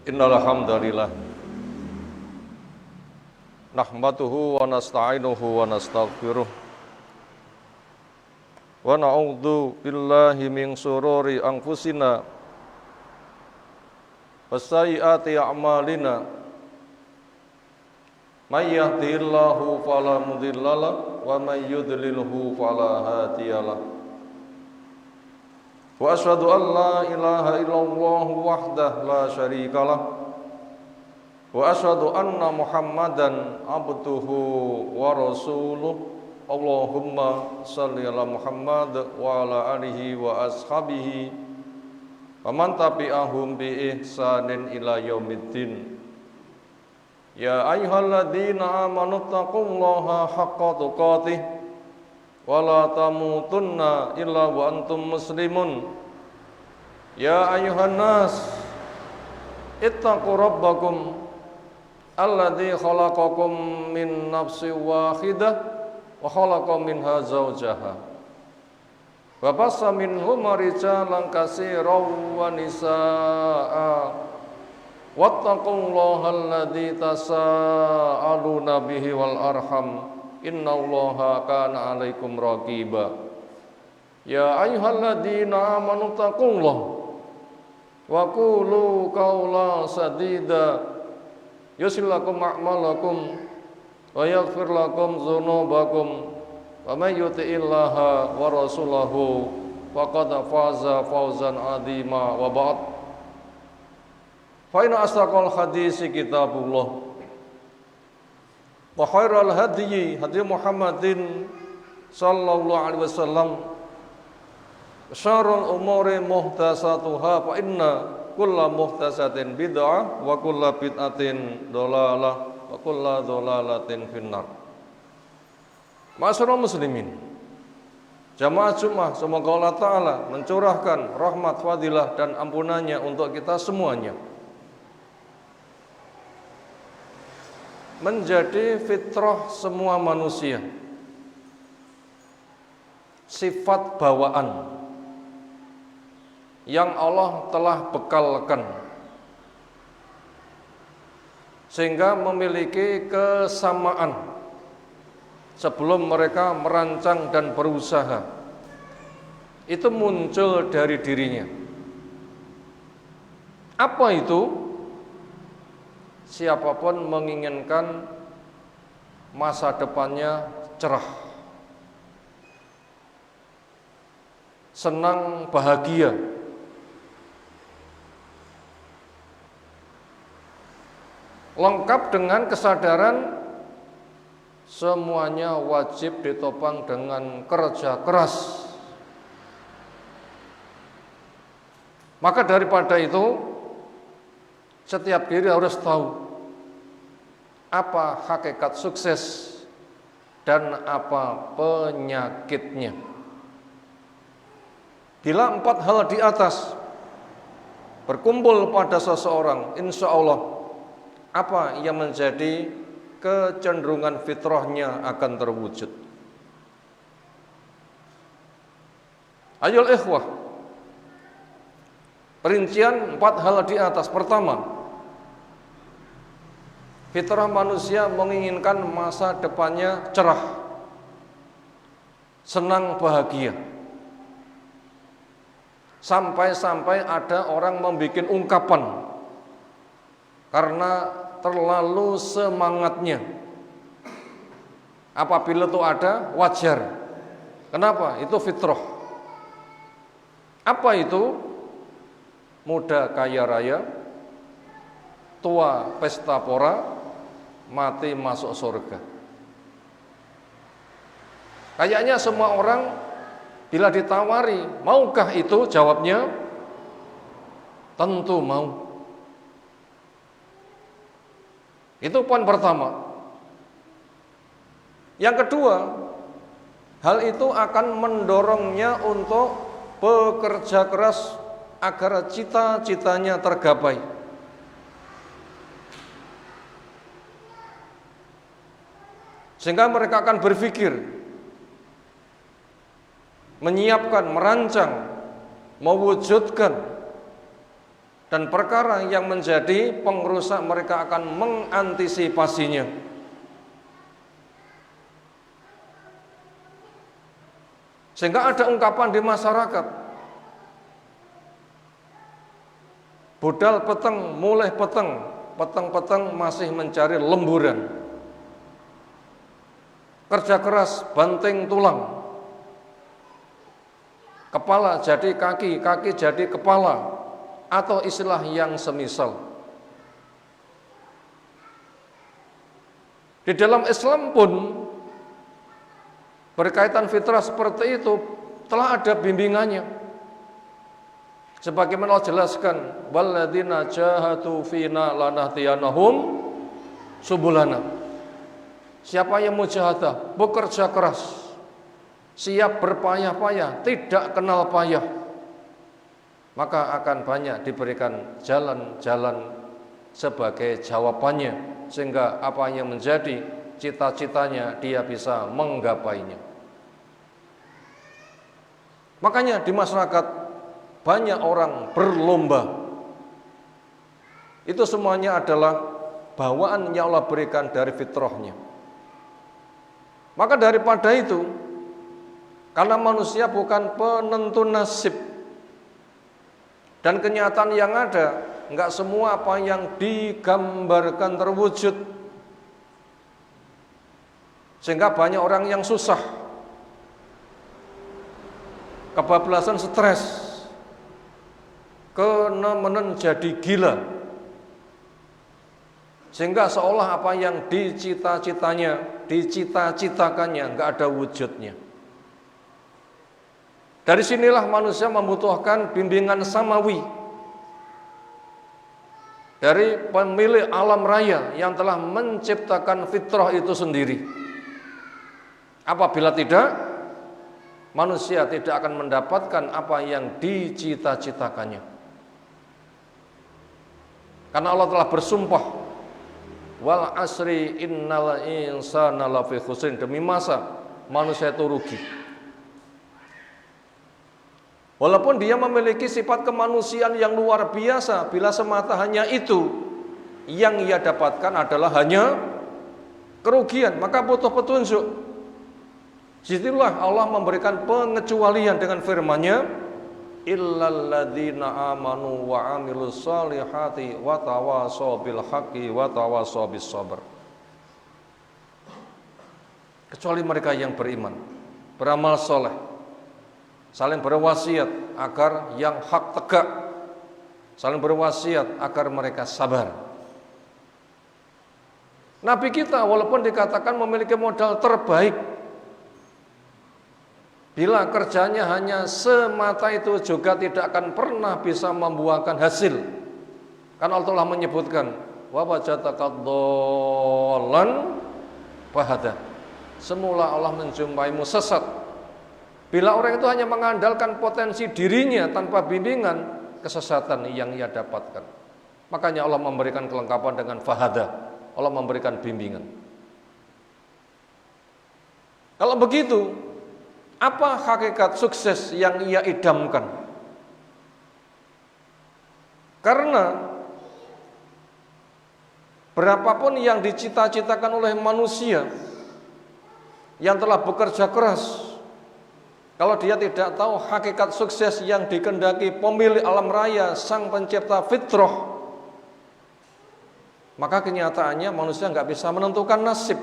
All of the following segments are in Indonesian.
Innal hamdalillah nahmaduhu wa nasta'inuhu wa nastaghfiruh wa na'udzu billahi min shururi anfusina wa sayyiati a'malina may yahdihillahu fala mudhillalah wa may yudlilhu fala hadiyalah wa asyhadu an la ilaha illallah wahdahu la syarikalah wa asyhadu anna Muhammadan abduhu wa rasuluh. Allahumma shalli ala Muhammad wa ala alihi wa ashabihi wa man tabi'ahum bi ihsanin ila yaumiddin. Ya ayyuhalladzina amanu taqullaha haqqa tuqatih wa la tamutunna illa wa antum muslimun. Ya ayyuhan nas ittaqu rabbakum alladzi khalaqakum min nafsin wahidah wa khalaqa minha zawjaha wa bassa minhuma rijalan katsiran wa nisaa'a wattaqullaha alladzi tasaaluna bihi wal arham innallaha kana 'alaikum raqiba. Ya ayyuhalladzina amanu taqullaha wa qulu qawlan sadida yuslih lakum a'malakum wa yaghfir lakum dzunubakum wa may yuti'illaha wa rasulahu faqad faza fawzan 'azima. Wa ba'd, fa inna asdaqal hadisi kitabullah wa khairal hadyi hadyi Muhammadin sallallahu alaihi wasallam wa syarrul umuri muhdatsatuha fa inna kulla muhdatsatin bid'ah wa kulla bid'atin dhalalah wa kulla dhalalatin finnar. Ma'asyiral muslimin, jamaah Jumat, semoga Allah Ta'ala mencurahkan rahmat, fadilah dan ampunannya untuk kita semuanya. Menjadi fitrah semua manusia, sifat bawaan yang Allah telah bekalkan sehingga memiliki kesamaan sebelum mereka merancang dan berusaha. Itu muncul dari dirinya. Apa itu? Siapapun menginginkan masa depannya cerah, senang, bahagia, lengkap dengan kesadaran semuanya wajib ditopang dengan kerja keras. Maka daripada itu, setiap diri harus tahu apa hakikat sukses dan apa penyakitnya. Bila 4 hal di atas berkumpul pada seseorang, insya Allah apa yang menjadi kecenderungan fitrahnya akan terwujud. Ayol ikhwah, perincian 4 hal di atas. Pertama, fitrah manusia menginginkan masa depannya cerah, senang, bahagia. Sampai-sampai ada orang membuat ungkapan karena terlalu semangatnya. Apabila itu ada, wajar. Kenapa? Itu fitrah. Apa itu? Muda kaya raya, tua pesta pora, mati masuk surga. Kayaknya semua orang bila ditawari, maukah itu? Jawabnya tentu mau. Itu poin pertama. Yang kedua, hal itu akan mendorongnya untuk bekerja keras agar cita-citanya tergapai. Sehingga mereka akan berpikir, menyiapkan, merancang, mewujudkan dan perkara yang menjadi pengrusak mereka akan mengantisipasinya. Sehingga ada ungkapan di masyarakat, budal peteng mulai peteng, peteng-peteng masih mencari lemburan. Kerja keras banting tulang, kepala jadi kaki, kaki jadi kepala, atau istilah yang semisal. Di dalam Islam pun berkaitan fitrah seperti itu telah ada bimbingannya. Sebagaimana Allah jelaskan, walladzina jahadu fina lanahdiyanahum subulana. Siapa yang mujahadah, bekerja keras, siap berpayah-payah, tidak kenal payah, maka akan banyak diberikan jalan-jalan sebagai jawabannya, sehingga apa yang menjadi cita-citanya dia bisa menggapainya. Makanya di masyarakat banyak orang berlomba. Itu semuanya adalah bawaan yang Allah berikan dari fitrahnya. Maka daripada itu, karena manusia bukan penentu nasib, dan kenyataan yang ada, enggak semua apa yang digambarkan terwujud, sehingga banyak orang yang susah, kebablasan, stres, kenemenen jadi gila, sehingga seolah apa yang dicita-citakannya enggak ada wujudnya. Dari sinilah manusia membutuhkan bimbingan samawi dari pemilik alam raya yang telah menciptakan fitrah itu sendiri. Apabila tidak, manusia tidak akan mendapatkan apa yang dicita-citakannya. Karena Allah telah bersumpah, wal asri innal insana lafi khusrin, demi masa manusia itu rugi. Walaupun dia memiliki sifat kemanusiaan yang luar biasa, bila semata hanya itu yang ia dapatkan adalah hanya kerugian, maka butuh petunjuk. Disitulah Allah memberikan pengecualian dengan firman-Nya, illal ladzina amanu wa amilus solihati wa tawasaw bil haqqi wa tawasaw bis sabr. Kecuali mereka yang beriman, beramal soleh, saling berwasiat agar yang hak tegak, saling berwasiat agar mereka sabar. Nabi kita walaupun dikatakan memiliki modal terbaik, bila kerjanya hanya semata itu juga tidak akan pernah bisa membuahkan hasil. Karena Allah telah menyebutkan, wa wajadaka dhallan fahada. Semula Allah menjumpaimu sesat. Bila orang itu hanya mengandalkan potensi dirinya tanpa bimbingan, kesesatan yang ia dapatkan. Makanya Allah memberikan kelengkapan dengan fahada. Allah memberikan bimbingan. Kalau begitu, apa hakikat sukses yang ia idamkan? Karena berapapun yang dicita-citakan oleh manusia yang telah bekerja keras, kalau dia tidak tahu hakikat sukses yang dikehendaki pemilik alam raya, sang pencipta fitrah, maka kenyataannya manusia nggak bisa menentukan nasib.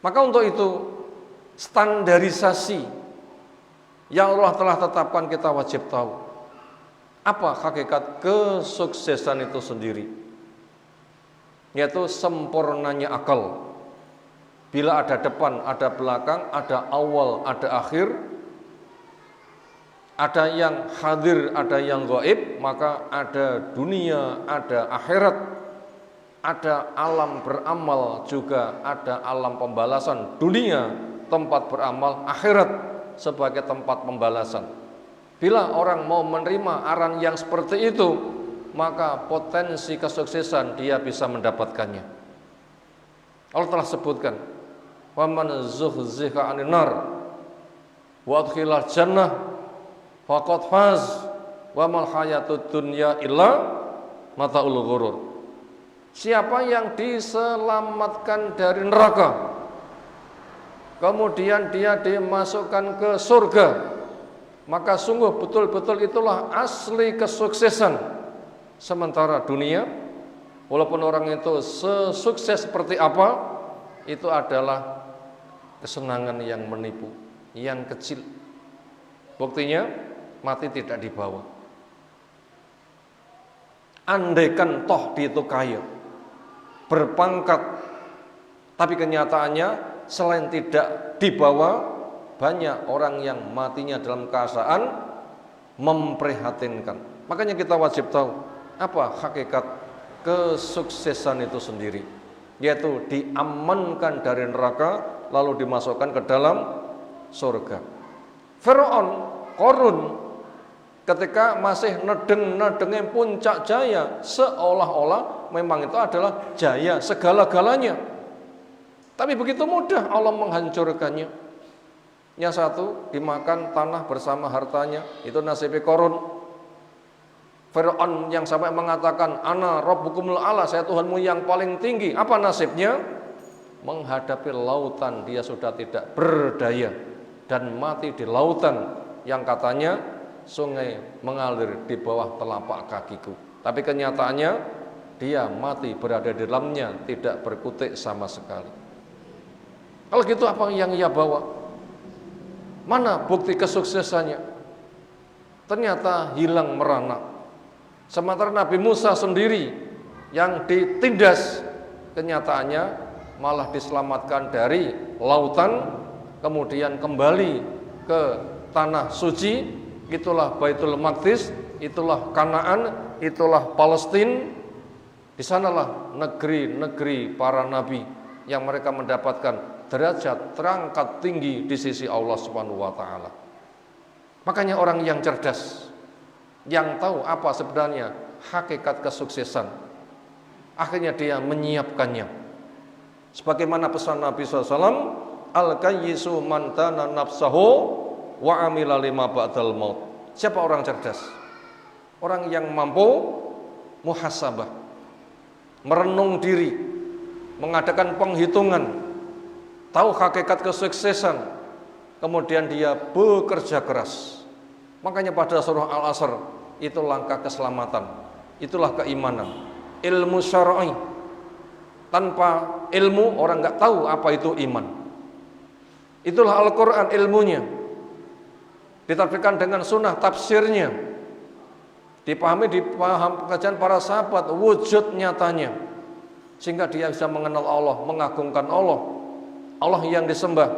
Maka untuk itu standarisasi yang Allah telah tetapkan kita wajib tahu. Apa hakikat kesuksesan itu sendiri? Yaitu sempurnanya akal. Bila ada depan, ada belakang, ada awal, ada akhir, ada yang hadir, ada yang gaib, maka ada dunia, ada akhirat. Ada alam beramal, juga ada alam pembalasan. Dunia tempat beramal, akhirat sebagai tempat pembalasan. Bila orang mau menerima arahan yang seperti itu, maka potensi kesuksesan dia bisa mendapatkannya. Allah telah sebutkan, wa man zuhziha 'anil nar wa udkhilal jannah faqad faz wa mal hayatud dunya illa mataul ghurur. Siapa yang diselamatkan dari neraka, kemudian dia dimasukkan ke surga, maka sungguh betul-betul itulah asli kesuksesan. Sementara dunia, walaupun orang itu sesukses seperti apa, itu adalah kesenangan yang menipu, yang kecil. Buktinya mati tidak dibawa. Andaikan toh dia itu kaya, berpangkat, tapi kenyataannya selain tidak dibawa, banyak orang yang matinya dalam keadaan memprihatinkan. Makanya kita wajib tahu apa hakikat kesuksesan itu sendiri, yaitu diamankan dari neraka lalu dimasukkan ke dalam surga. Firaun, Qarun, ketika masih nedeng-nedengnya puncak jaya, seolah-olah memang itu adalah jaya segala-galanya. Tapi begitu mudah Allah menghancurkannya. Yang satu dimakan tanah bersama hartanya, itu nasibnya Qarun. Firaun yang sampai mengatakan ana rabbukumul a'la, saya Tuhanmu yang paling tinggi. Apa nasibnya? Menghadapi lautan dia sudah tidak berdaya dan mati di lautan yang katanya sungai mengalir di bawah telapak kakiku. Tapi kenyataannya dia mati berada di dalamnya, tidak berkutik sama sekali. Kalau gitu apa yang ia bawa? Mana bukti kesuksesannya? Ternyata hilang merana. Sementara Nabi Musa sendiri yang ditindas, kenyataannya malah diselamatkan dari lautan, kemudian kembali ke tanah suci. Itulah Baitul Maqdis, itulah Kanaan, itulah Palestina. Di sanalah negeri-negeri para nabi yang mereka mendapatkan derajat terangkat tinggi di sisi Allah Subhanahu wa taala. Makanya orang yang cerdas, yang tahu apa sebenarnya hakikat kesuksesan, akhirnya dia menyiapkannya. Sebagaimana pesan Nabi SAW, al-kayyisu man dana nafsahu wa amila lima ba'dal maut. Siapa orang cerdas? Orang yang mampu muhasabah, merenung diri, mengadakan penghitungan, tahu hakikat kesuksesan, kemudian dia bekerja keras. Makanya pada surah Al-Asr itu langkah keselamatan, itulah keimanan, ilmu syar'i. Tanpa ilmu orang nggak tahu apa itu iman. Itulah Al-Quran ilmunya, ditampilkan dengan sunnah tafsirnya, dipahami pengajian para sahabat, wujud nyatanya, sehingga dia bisa mengenal Allah, mengagungkan Allah, Allah yang disembah,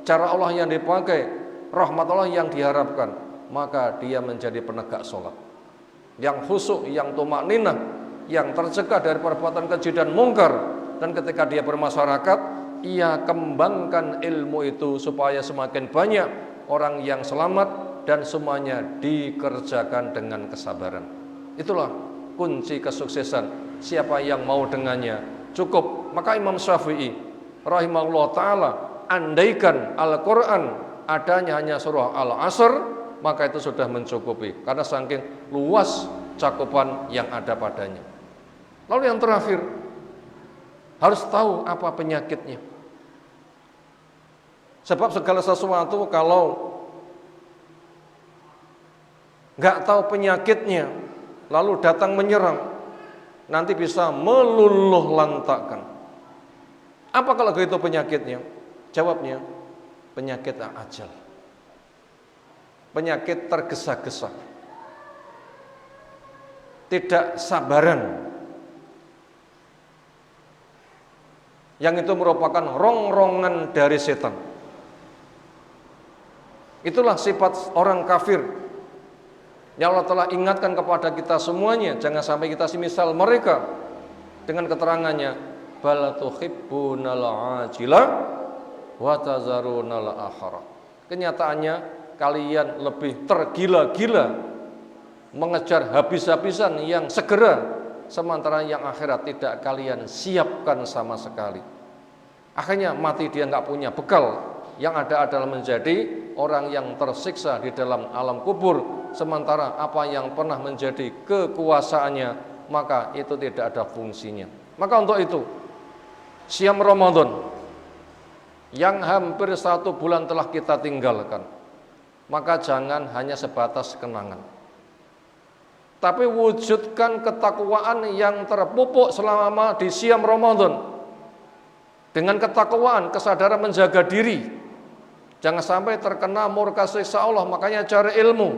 cara Allah yang dipakai, rahmat Allah yang diharapkan. Maka dia menjadi penegak sholat yang khusyuk, yang tumakninah, yang tercegah dari perbuatan keji dan mungkar. Dan ketika dia bermasyarakat, ia kembangkan ilmu itu supaya semakin banyak orang yang selamat dan semuanya dikerjakan dengan kesabaran. Itulah kunci kesuksesan. Siapa yang mau dengannya cukup. Maka Imam Syafi'i rahimahullah ta'ala, andaikan Al-Quran adanya hanya surah Al-Asr, maka itu sudah mencukupi, karena saking luas cakupan yang ada padanya. Lalu yang terakhir, harus tahu apa penyakitnya. Sebab segala sesuatu kalau nggak tahu penyakitnya, lalu datang menyerang, nanti bisa meluluh lantakkan. Apa kalau itu penyakitnya? Jawabnya, penyakit ajal, penyakit tergesa-gesa, tidak sabaran, yang itu merupakan rongrongan dari setan. Itulah sifat orang kafir yang Allah telah ingatkan kepada kita semuanya. Jangan sampai kita semisal mereka dengan keterangannya, bal tuhibbunal ajila wa tazarunal akhirah. Kenyataannya kalian lebih tergila-gila mengejar habis-habisan yang segera, sementara yang akhirat tidak kalian siapkan sama sekali. Akhirnya mati dia nggak punya bekal, yang ada adalah menjadi orang yang tersiksa di dalam alam kubur, sementara apa yang pernah menjadi kekuasaannya maka itu tidak ada fungsinya. Maka untuk itu siam Ramadan yang hampir 1 bulan telah kita tinggalkan, maka jangan hanya sebatas kenangan, tapi wujudkan ketakwaan yang terpupuk selama di siam Ramadan. Dengan ketakwaan, kesadaran menjaga diri, jangan sampai terkena murka siksa Allah. Makanya cari ilmu,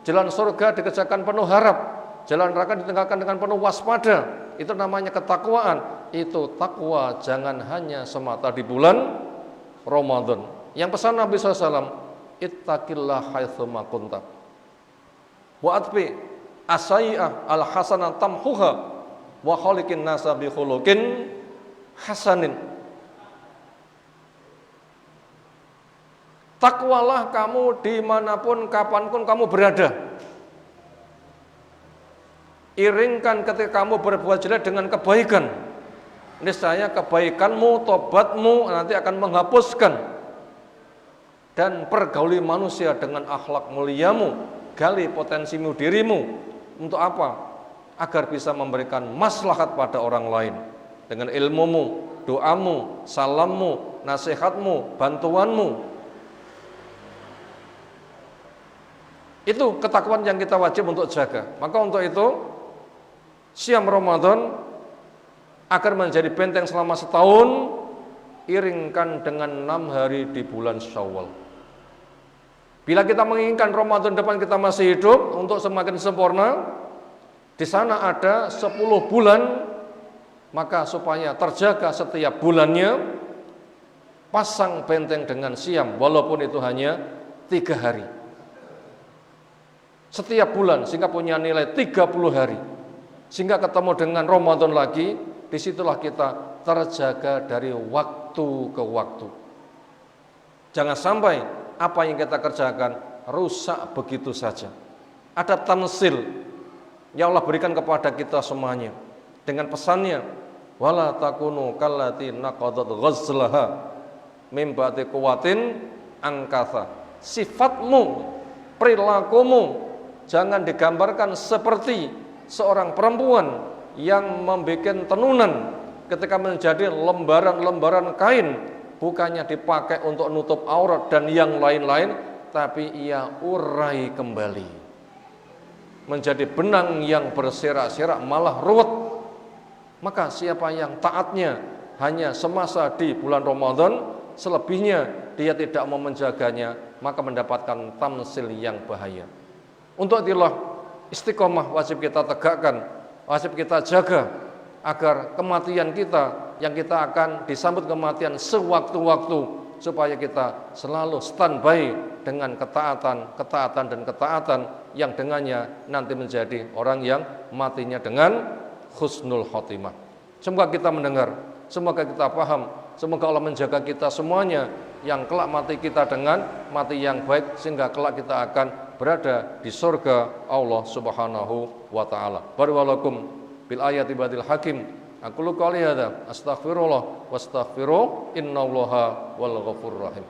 jalan surga dikerjakan penuh harap, jalan neraka ditinggalkan dengan penuh waspada. Itu namanya ketakwaan. Itu takwa jangan hanya semata di bulan Ramadan. Yang pesan Nabi SAW, ittaqillah haitsuma kunta wa atbi asai'ah al-hasanah tamhuha wa khaliqin nasa bi khuluqin hasanin. Takwalah kamu dimanapun, kapanpun kamu berada. Iringkan ketika kamu berbuat jelek dengan kebaikan. Niscaya kebaikanmu, tobatmu nanti akan menghapuskan. Dan pergauli manusia dengan akhlak muliamu. Gali potensimu dirimu. Untuk apa? Agar bisa memberikan maslahat pada orang lain. Dengan ilmumu, doamu, salammu, nasihatmu, bantuanmu. Itu ketakwaan yang kita wajib untuk jaga. Maka untuk itu siam Ramadan agar menjadi benteng selama setahun, iringkan dengan 6 hari di bulan Syawal. Bila kita menginginkan Ramadan depan kita masih hidup untuk semakin sempurna, di sana ada 10 bulan, maka supaya terjaga setiap bulannya, pasang benteng dengan siam walaupun itu hanya 3 hari. Setiap bulan sehingga punya nilai 30 hari. Sehingga ketemu dengan Ramadan lagi, disitulah kita terjaga dari waktu ke waktu. Jangan sampai apa yang kita kerjakan rusak begitu saja. Ada tamsil yang Allah berikan kepada kita semuanya dengan pesannya, wala takunu kallati naqadat ghazlaha mim ba'di quwwatin angkatha. Sifatmu, perilakumu jangan digambarkan seperti seorang perempuan yang membuat tenunan ketika menjadi lembaran-lembaran kain, bukannya dipakai untuk nutup aurat dan yang lain-lain, tapi ia urai kembali menjadi benang yang berserak-serak malah ruwet. Maka siapa yang taatnya hanya semasa di bulan Ramadan, selebihnya dia tidak mau menjaganya, maka mendapatkan tamsil yang bahaya. Untuk itulah istiqomah wajib kita tegakkan, wajib kita jaga agar kematian kita yang kita akan disambut kematian sewaktu-waktu, supaya kita selalu standby dengan ketaatan dan ketaatan yang dengannya nanti menjadi orang yang matinya dengan husnul khotimah. Semoga kita mendengar, semoga kita paham, semoga Allah menjaga kita semuanya yang kelak mati kita dengan mati yang baik, sehingga kelak kita akan berada di surga Allah Subhanahu wa taala. Barakallahu bil ayati badil hakim. Aku qouli hadza astaghfirullah wastaghfiru innallaha wal ghafurur rahim.